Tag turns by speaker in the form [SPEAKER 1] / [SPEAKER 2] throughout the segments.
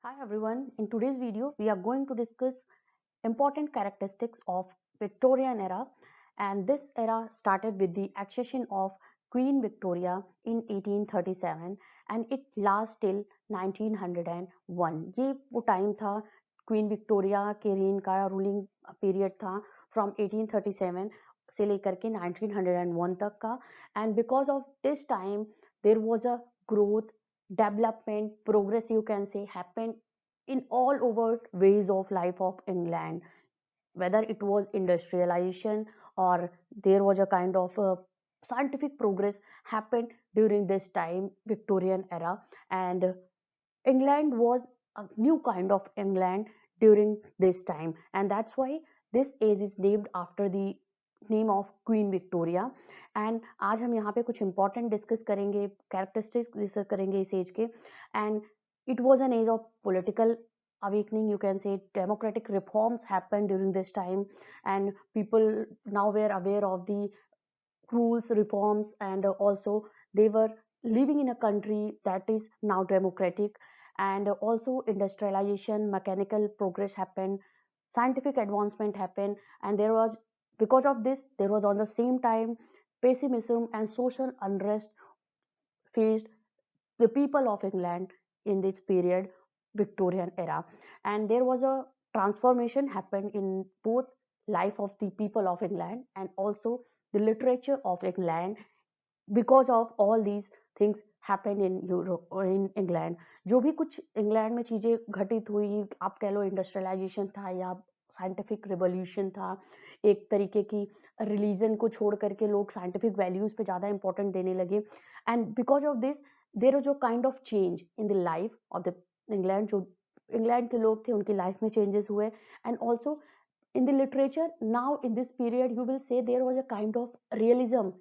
[SPEAKER 1] Hi everyone, in today's video we are going to discuss important characteristics of Victorian era, and this era started with the accession of Queen Victoria in 1837 and it lasts till 1901. ये वो time था Queen Victoria के reign का ruling period था from 1837 से लेकर के 1901 तक का and because of this time there was a growth, development, progress you can say happened in all over ways of life of England, whether it was industrialization or there was a kind of scientific progress happened during this time Victorian era, and England was a new kind of England during this time, and that's why this age is named after the name of queen Victoria. And आज हम यहाँ पे कुछ important discuss करेंगे, characteristics discuss करेंगे इस as के. And it was an age of political awakening, you can say. Democratic reforms happened during this time, and people now were aware of the rules reforms, and also they were living in a country that is now democratic. And also industrialization, mechanical progress happened, scientific advancement happened, and there was, because of this, there was on the same time pessimism and social unrest faced the people of England in this period, Victorian era. And there was a transformation happened in both life of the people of England and also the literature of England because of all these things happened in Europe और in England. जो भी कुछ England में चीज़ें घटित हुई, आप कह लो इंडस्ट्रियलाइजेशन था या साइंटिफिक रिवॉल्यूशन था, एक तरीके की रिलीजन को छोड़ करके लोग साइंटिफिक वैल्यूज पे ज़्यादा इंपॉर्टेंट देने लगे. And because of this there जो kind of change in the life of the England, जो इंग्लैंड के लोग थे उनकी लाइफ में चेंजेस हुए. And also in the literature now in this period you will say there was a kind of realism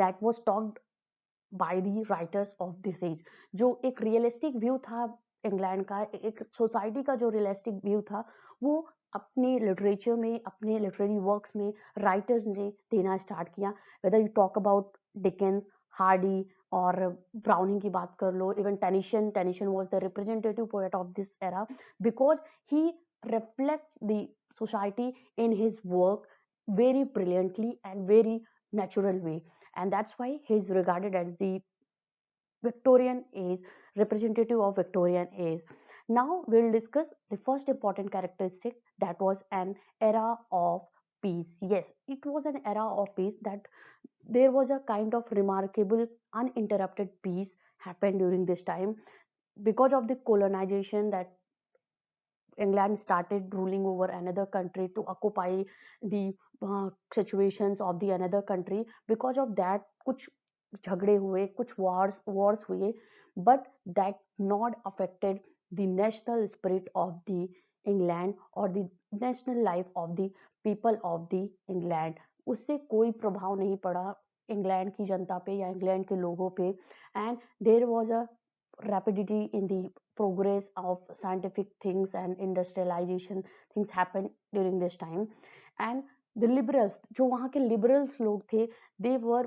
[SPEAKER 1] that was talked by the writers of this age. जो एक realistic view था England का, एक society का जो realistic view था, वो अपने लिटरेचर में, अपने लिटरेरी वर्क्स में राइटर्स ने देना स्टार्ट किया. Whether you talk about Dickens, Hardy और ब्राउनिंग की बात कर लो, even Tennyson was the representative poet of this era because he reflects the society in his work very brilliantly and very natural way, and that's why he is regarded as the Victorian age, representative of Victorian age. Now we'll discuss the first important characteristic, that was an era of peace. Yes, it was an era of peace, that there was a kind of remarkable uninterrupted peace happened during this time because of the colonization, that England started ruling over another country to occupy the situations of the another country. Because of that, कुछ झगड़े हुए, कुछ wars हुए, but that not affected the national spirit of the England or the national life of the people of the England. उससे कोई प्रभाव नहीं पड़ा इंग्लैंड की जनता पे या इंग्लैंड के लोगों पे. And there was a rapidity in the progress of scientific things and industrialization things happened during this time. And the liberals, जो वहाँ के liberals लोग थे, they were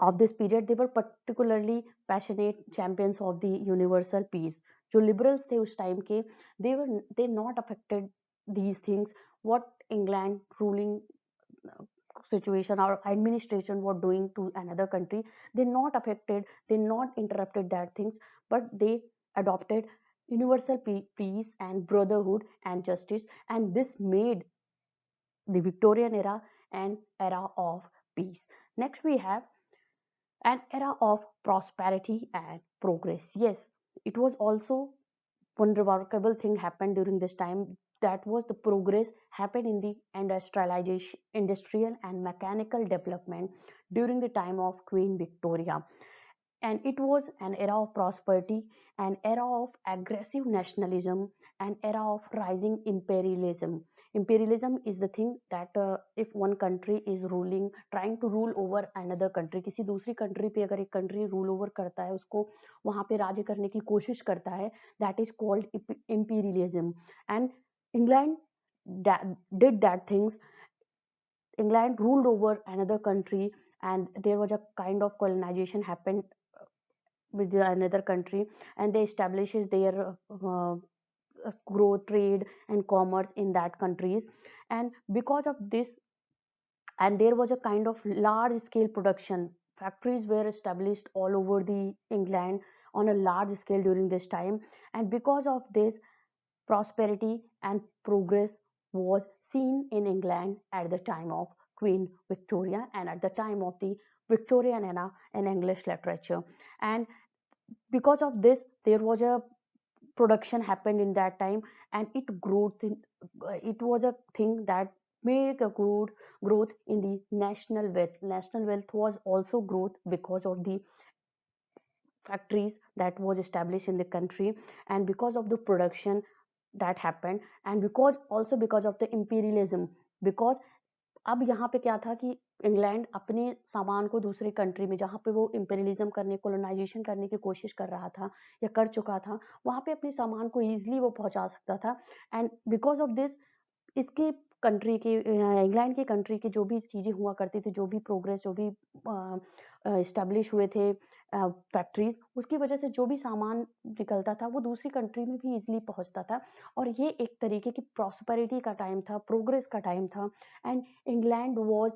[SPEAKER 1] of this period, they were particularly passionate champions of the universal peace. जो liberals थे उस time के, they not affected these things what England ruling situation or administration were doing to another country. They not affected, they not interrupted that things, but they adopted universal peace and brotherhood and justice, and this made the Victorian era an era of peace. Next we have an era of prosperity and progress. Yes, it was also one remarkable thing happened during this time, that was the progress happened in the industrialization, industrial and mechanical development during the time of Queen Victoria. And it was an era of prosperity, an era of aggressive nationalism, an era of rising imperialism. Imperialism is the thing that if one country is ruling, trying to rule over another country, किसी दूसरी country पे अगर एक country rule over करता है, उसको वहाँ पे राज्य करने की कोशिश करता है, that is called imperialism. And England did that things. England ruled over another country, and there was a kind of colonization happened with another country, and they establishes their growth, trade, and commerce in that countries. And because of this, and there was a kind of large scale production. Factories were established all over the England on a large scale during this time, and because of this, prosperity and progress was seen in England at the time of Queen Victoria and at the time of the Victorian era in English literature. And because of this, there was a production happened in that time, and it was a thing that made a growth in the national wealth. National wealth was also growth because of the factories that was established in the country, and because of the production that happened, and because of the imperialism. Because अब यहाँ पे क्या था कि England अपने सामान को दूसरे कंट्री में, जहाँ पे वो इंपेरियलिज्म करने, कोलोनाइजेशन करने की कोशिश कर रहा था या कर चुका था, वहाँ पे अपने सामान को इजीली वो पहुंचा सकता था। एंड बिकॉज ऑफ दिस, इसके कंट्री के इंग्लैंड की कंट्री की जो भी चीज़ें हुआ करती थी, जो भी प्रोग्रेस, जो भी इस्टेब्लिश हुए थे फैक्ट्रीज, उसकी वजह से जो भी सामान निकलता था वो दूसरी कंट्री में भी इजीली पहुंचता था। और ये एक तरीके की प्रॉस्पेरिटी का टाइम था, प्रोग्रेस का टाइम था। And England was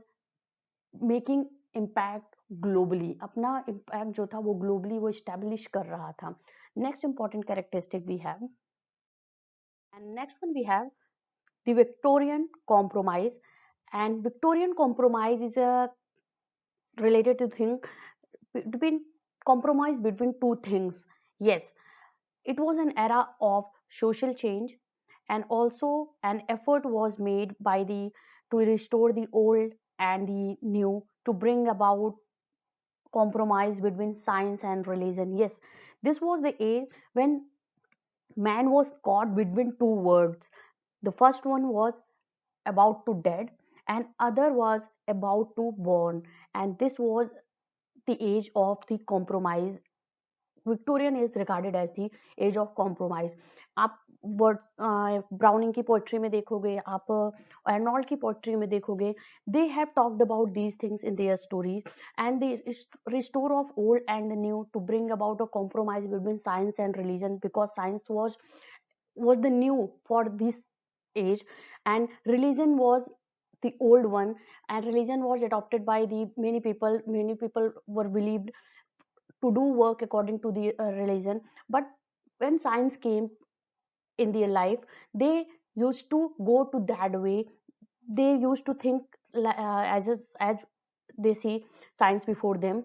[SPEAKER 1] making impact globally, अपना इम्पैक्ट जो था वो ग्लोबली वो इस्टेब्लिश कर रहा था। Next important characteristic we have, and next one we have the Victorian Compromise. And Victorian Compromise is a related to thing between compromise between two things. Yes, it was an era of social change, and also an effort was made by the to restore the old and the new, to bring about compromise between science and religion. Yes, this was the age when man was caught between two words. The first one was about to dead, and other was about to born, and this was the age of the compromise. Victorian is regarded as the age of compromise. आप words browning की poetry में देखोगे, आप Arnold की poetry में देखोगे, they have talked about these things in their stories, and the restore of old and new to bring about a compromise between science and religion, because science was the new for this age, and religion was the old one, and religion was adopted by the many people. Many people were believed to do work according to the religion. But when science came in their life, they used to go to that way. They used to think as they see science before them,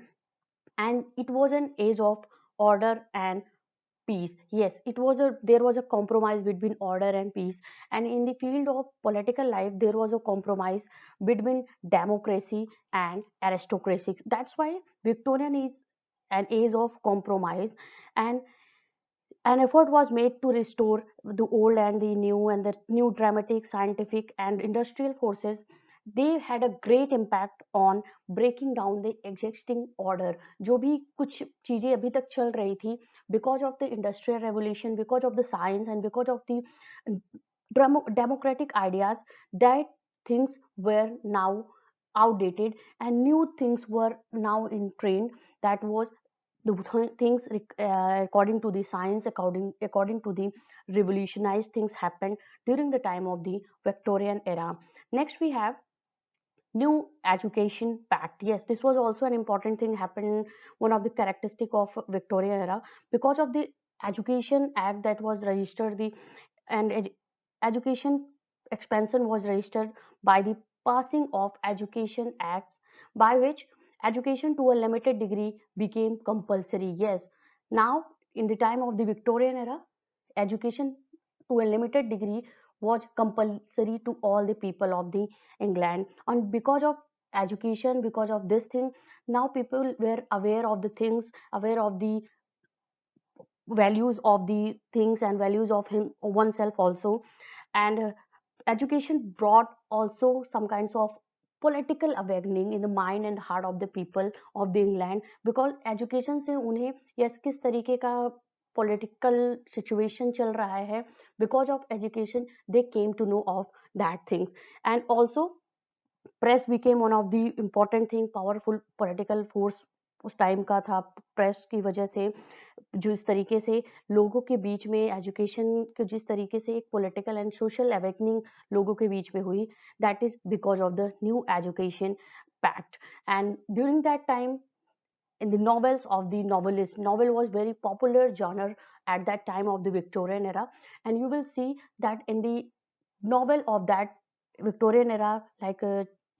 [SPEAKER 1] and it was an age of order and peace. Yes, it was a there was a compromise between order and peace. And in the field of political life, there was a compromise between democracy and aristocracy. That's why Victorian is an age of compromise. And an effort was made to restore the old and the new, and the new dramatic, scientific, and industrial forces. They had a great impact on breaking down the existing order. जो भी कुछ चीजें अभी तक चल रही थी, because of the industrial revolution, because of the science, and because of the democratic ideas, that things were now outdated, and new things were now in trend. That was the things according to the science, according to the revolutionized things happened during the time of the Victorian era. Next we have new education pact. Yes, this was also an important thing happened, one of the characteristic of Victorian era, because of the education act that was registered, the and education expansion was registered by the passing of education acts, by which education to a limited degree became compulsory. Yes, now in the time of the Victorian era, education to a limited degree was compulsory to all the people of the England. And because of education, because of this thing, now people were aware of the things, aware of the values of the things and values of him oneself also. And education brought also some kinds of political awakening in the mind and heart of the people of the England, because education से उन्हें yes किस तरीके का political situation चल रहा है, because of education they came to know of that things. And also press became one of the important thing, powerful political force उस time का था, प्रेस की वजह से जिस तरीके से लोगों के बीच में एजुकेशन के जिस तरीके से एक पॉलिटिकल एंड सोशल अवेकनिंग लोगों के बीच में हुई, that is because of the new education pact. And during that time, in the novels of the novelist, novel was very popular genre at that time of the Victorian era. And you will see that in the novel of that Victorian era, like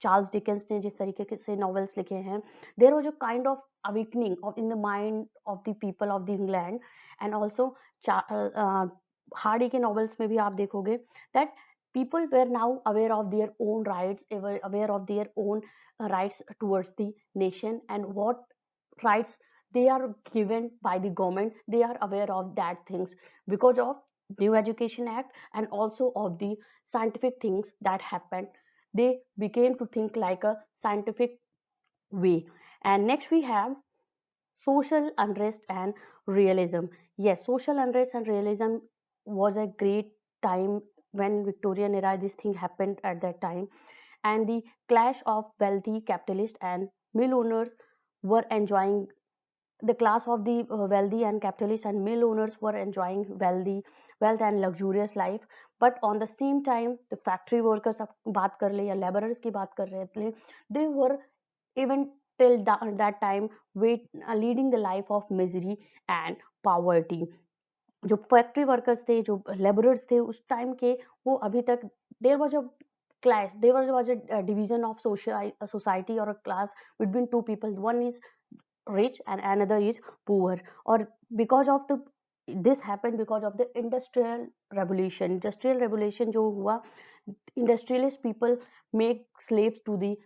[SPEAKER 1] Charles Dickens ने जिस तरीके से novels लिखे हैं, there was a kind of awakening of in the mind of the people of the England. And also Hardy के novels में भी आप देखोगे that people were now aware of their own rights, aware of their own rights towards the nation, and what rights they are given by the government. They are aware of that things because of new education act and also of the scientific things that happened. They began to think like a scientific way. And next we have social unrest and realism. Yes, social unrest and realism was a great time when Victorian era this thing happened at that time. And the clash of wealthy capitalists and mill owners were enjoying the class of the wealthy and capitalists and mill owners were enjoying wealth and luxurious life. But on the same time, the factory workers अब बात कर ले या laborers की बात कर रहे थे, they were even till that time leading the life of misery and poverty. जो फैक्ट्री वर्कर्स थे, जो लेबरर्स थे उस टाइम के, वो अभी तक there was a clash, there was a division of society or a class between two people. One is rich and another is poor. Or because of the this happened because of the industrial revolution जो हुआ, industrialist people make slaves to the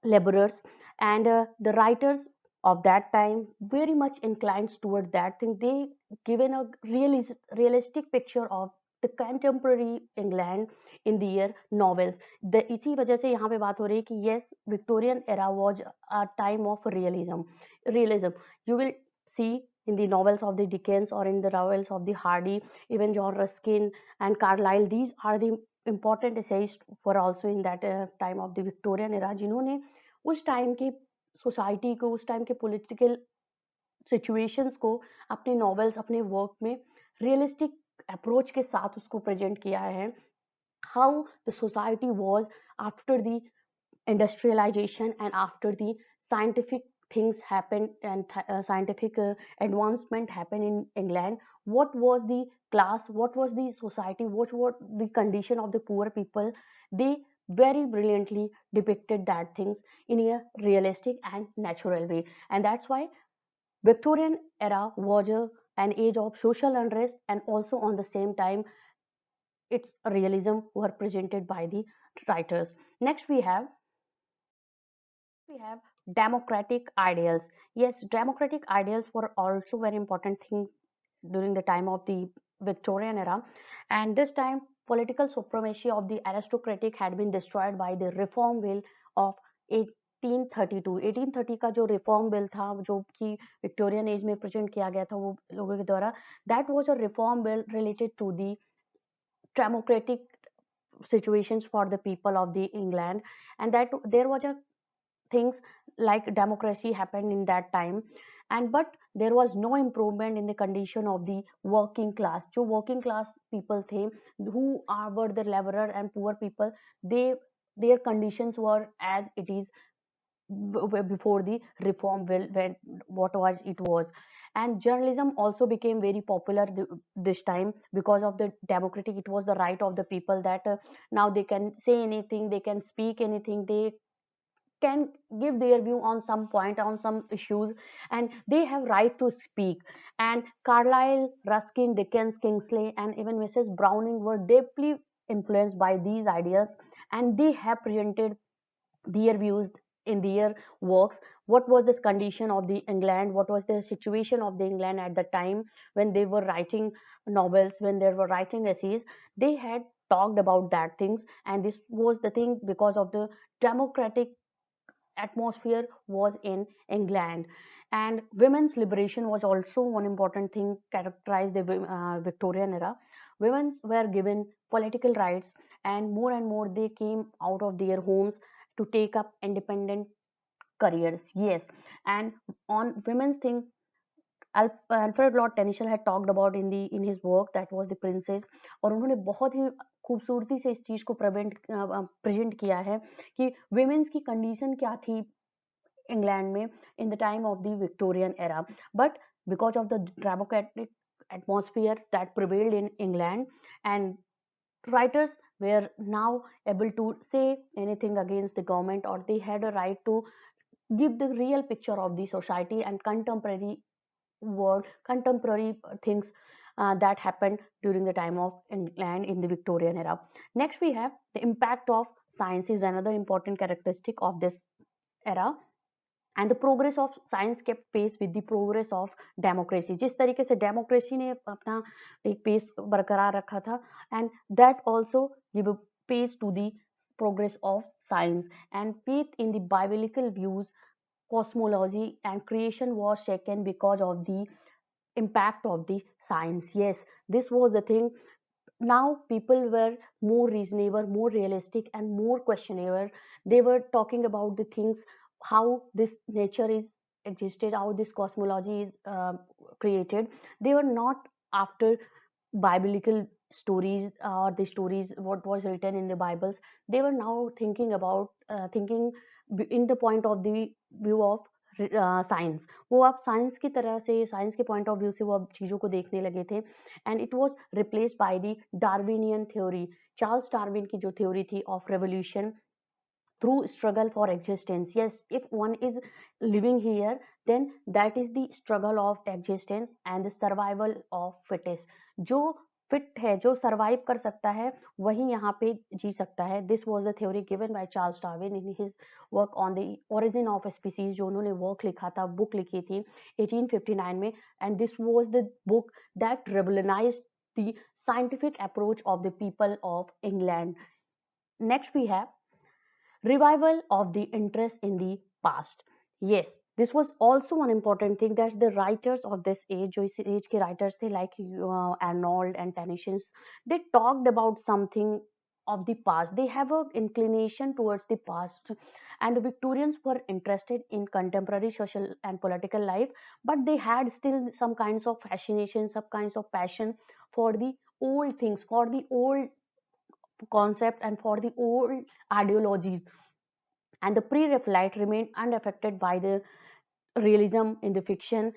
[SPEAKER 1] laborers. And the writers of that time very much inclined towards that thing. They given a realistic picture of the contemporary England in their novels. इसी वजह से यहाँ पे बात हो रही है कि yes, Victorian era was a time of realism. You will see in the novels of the Dickens or in the novels of the Hardy, even John Ruskin and Carlyle. These are the important essayists for also in that time of the Victorian era, जिन्होंने उस time की society को, उस time के political situations को अपने novels, अपने work में रियलिस्टिक अप्रोच के साथ उसको प्रेजेंट किया है. How the society was after the industrialization and after the scientific things happened and scientific advancement happened in England. What was the class, what was the society, what was the condition of the poor people? They very brilliantly depicted that things in a realistic and natural way. And that's why Victorian era was an age of social unrest, and also on the same time its realism were presented by the writers. Next we have democratic ideals. Yes, democratic ideals were also very important thing during the time of the Victorian era. And this time political supremacy of the aristocratic had been destroyed by the reform bill of 1832. 1830 का जो reform bill था, जो कि Victorian age में present किया गया था वो लोगों के द्वारा, that was a reform bill related to the democratic situations for the people of the England. And that there was a things like democracy happened in that time. And but there was no improvement in the condition of the working class. जो working class people थे, who were the laborer and poor people, they their conditions were as it is before the reform bill, when what was it was. And journalism also became very popular this time because of the democratic. It was the right of the people that now they can say anything, they can speak anything, they can give their view on some point, on some issues, and they have right to speak. And Carlyle, Ruskin, Dickens, Kingsley, and even Mrs. Browning were deeply influenced by these ideas, and they have presented their views in their works. What was this condition of the England, what was the situation of the England at the time when they were writing novels, when they were writing essays. They had talked about that things, and this was the thing because of the democratic atmosphere was in England. And women's liberation was also one important thing characterized the Victorian era. Women were given political rights, and more they came out of their homes to take up independent careers. Yes, and on women's thing, Alfred Lord Tennyson had talked about in his work that was The Princess, और उन्होंने बहुत ही खूबसूरती से इस चीज को present किया है कि women's की कंडीशन क्या थी इंग्लैंड में in the time of the Victorian era. But because of the democratic atmosphere that prevailed in England, and writers were now able to say anything against the government, or they had a right to give the real picture of the society and contemporary things that happened during the time of England in the Victorian era. Next, we have the impact of science is another important characteristic of this era. And the progress of science के pace with the progress of democracy, जिस तरीके से democracy ने अपना एक pace बरकरार रखा था, and that also give pace to the progress of science and faith in the biblical views cosmology and creation was shaken because of the impact of the science. Yes, this was the thing. Now people were more reasonable, more realistic, and more questionable. They were talking about the things, how this nature is existed, how this cosmology is created. They were not after biblical stories or the stories what was written in the bibles. They were now thinking about thinking in the point of the view of science. वो आप science की तरह से, science के point of view से वो अब चीज़ों को देखने लगे थे. And it was replaced by the Darwinian theory. Charles Darwin की जो थ्योरी थी of revolution through struggle for existence. Yes, if one is living here, then that is the struggle of existence and the survival of fittest. जो fit है, जो survive कर सकता है, वही यहाँ पे जी सकता है. This was the theory given by Charles Darwin in his work on the origin of species, जो उन्होंने वर्क लिखा था, बुक लिखी थी 1859 में. And this was the book that revolutionised the scientific approach of the people of England. Next, we have revival of the interest in the past. Yes, this was also one important thing that the writers of this age, जो इस age के writers थे like Arnold and Tennyson, they talked about something of the past. They have an inclination towards the past, and the Victorians were interested in contemporary social and political life, but they had still some kinds of fascination, some kinds of passion for the old things, for the old concept, and for the old ideologies. And the pre-Raphaelite remained unaffected by the realism in the fiction.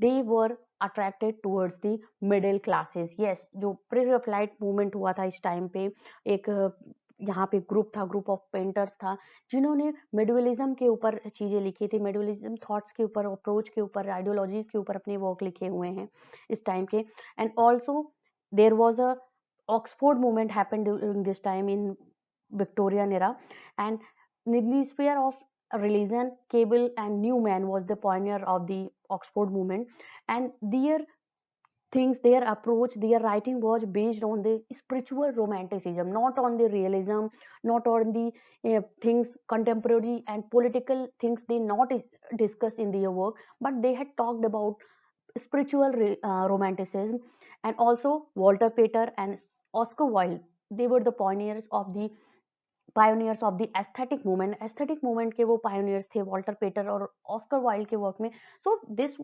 [SPEAKER 1] They were attracted towards the middle classes. Yes, जो pre-Raphaelite movement हुआ था इस time पे, एक यहाँ पे group था, group of painters था, जिन्होंने मेडिवलिज्म के ऊपर चीजें लिखी थी, मेडिवलिज्म थॉट्स के ऊपर, अप्रोच के ऊपर, आइडियोलॉजीज के ऊपर अपने वर्क लिखे हुए हैं इस टाइम के. And also there was a Oxford movement happened during this time in Victorian era, and in the sphere of religion, Cable and Newman was the pioneer of the Oxford movement, and their things, their approach, their writing was based on the spiritual romanticism, not on the realism, not on the things contemporary and political things. They not discussed in their work, but they had talked about spiritual romanticism. And also Walter Pater and Oscar Wilde, they were the pioneers of the aesthetic movement के वो pioneers थे, Walter पेटर और Oscar Wilde के work में. So this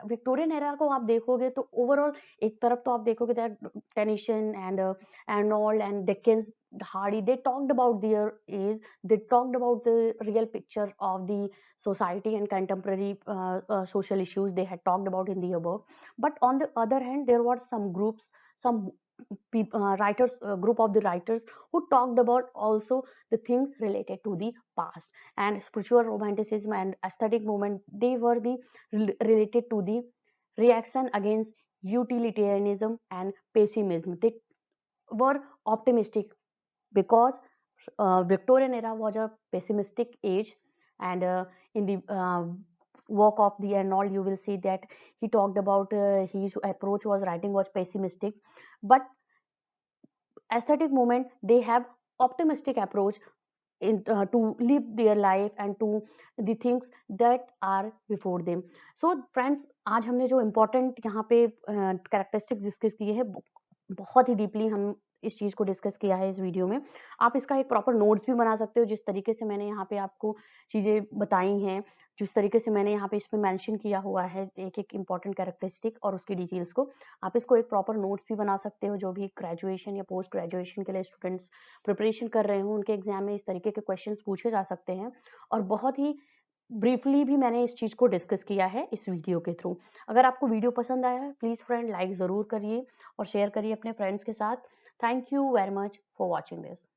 [SPEAKER 1] Victorian era को आप देखोगे तो ओवरऑल एक तरफ तो आप देखोगे that Tennyson and Arnold and Dickens, Hardy, they talked about their age, they talked about the real picture of the society and contemporary social issues they had talked about in their work. But on the other hand, there were some groups, some writers, group of the writers who talked about also the things related to the past. And spiritual romanticism and aesthetic movement, they were the related to the reaction against utilitarianism and pessimism. They were optimistic because Victorian era was a pessimistic age, and in the work of the Arnold, you will see that he talked about his approach was writing was pessimistic, but aesthetic movement, they have optimistic approach in to live their life and to the things that are before them. So friends, आज हमने जो important यहाँ पे characteristics discuss किए हैं, बहुत ही deeply हम इस चीज़ को डिस्कस किया है इस वीडियो में। आप इसका एक प्रॉपर नोट्स भी बना सकते हो, जिस तरीके से मैंने यहाँ पे आपको चीज़ें बताई हैं, जिस तरीके से मैंने यहाँ पे इसमें मेंशन किया हुआ है एक-एक इम्पोर्टेंट कैरेक्टरिस्टिक और उसकी डिटेल्स को, आप इसको एक प्रॉपर नोट्स भी बना सकते हो। जो भी ग्रेजुएशन या पोस्ट ग्रेजुएशन के लिए स्टूडेंट्स प्रिपरेशन कर रहे हों, उनके एग्ज़ाम में इस तरीके के क्वेश्चंस पूछे जा सकते हैं और बहुत ही ब्रीफली भी मैंने इस चीज़ को डिस्कस किया है इस वीडियो के थ्रू। अगर आपको वीडियो पसंद आया है, प्लीज़ फ्रेंड लाइक ज़रूर करिए और शेयर करिए अपने फ्रेंड्स के साथ। Thank you very much for watching this.